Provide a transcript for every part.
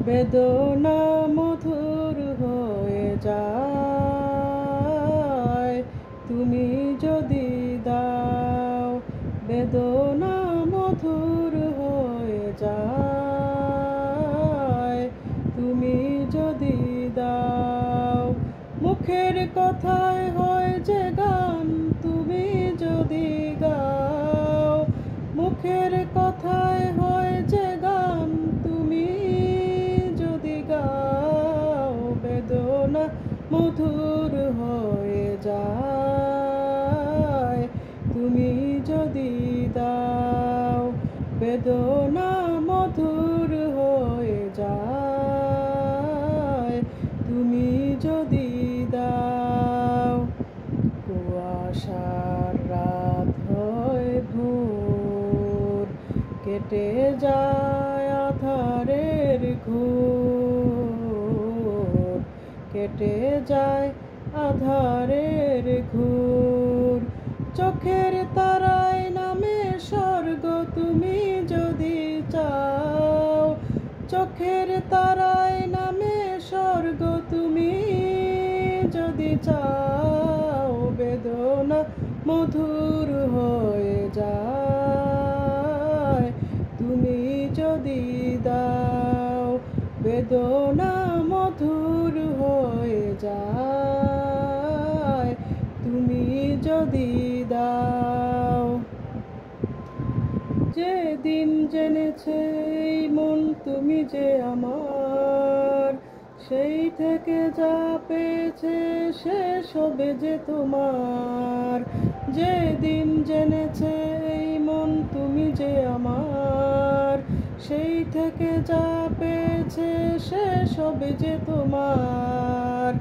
বেদনা মধুর হয়ে যায় তুমি যদি দাও। বেদনা মধুর হয়ে যায় তুমি যদি দাও। মুখের কথায় হয় যে গান তুমি যদি গাও। মুখের কথায় হয় যে গান তুমি যদি গাও। বেদনা মধুর হয়ে যায় তুমি যদি দাও। বেদনা মধুর হয়ে যায় তুমি যদি দাও। কুয়াশার রাত হয় ভোর, কেটে যায় আঁধারের ঘোর। কেটে যায় আঁধারের ঘোর। চোখের তারায় নামে স্বর্গ তুমি যদি চাও। চোখের তারায় নামে স্বর্গ তুমি যদি চাও। বেদনা মধুর হয়ে যায় তুমি যদি দাও। বেদনা মধুর হয়ে যায় তুমি যদি দাও। যেদিন জেনেছে এই মন তুমি যে আমার, সেই থেকে যা পেয়েছে শেষ হবে যে তোমার। যেদিন জেনেছে এই মন তুমি যে আমার, সেই থেকে যা পেয়েছে শেষ হবে যে তোমার।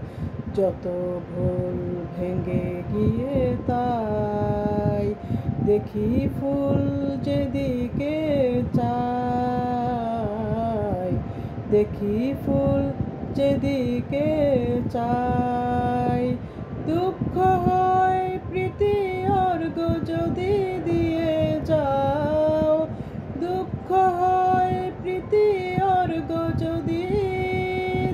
যত ভুল ভেঙে গিয়ে তাই দেখি ফুল যেদিকে চাই। দেখি ফুল যেদিকে চাই। দুঃখ হয় প্রীতি অর্ঘ যদি দিয়ে যাও। দুঃখ হয় প্রীতি অর্ঘ যদি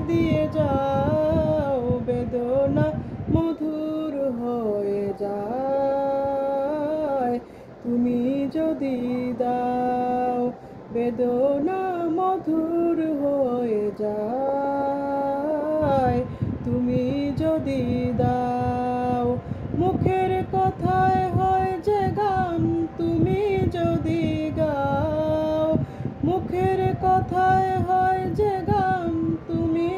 দিয়ে যাও। বেদনা মধুর হয়ে যায় তুমি যদি দাও। বেদনা মধুর হয়ে যায় তুমি যদি দাও। মুখের কথায় হয় যে গান তুমি যদি গাও। মুখের কথায় হয় যে গান তুমি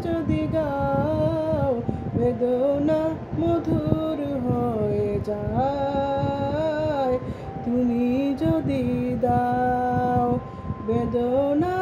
যদি গাও। বেদনা মধুর হয়ে যায় তুমি যদি দাও। বেদনা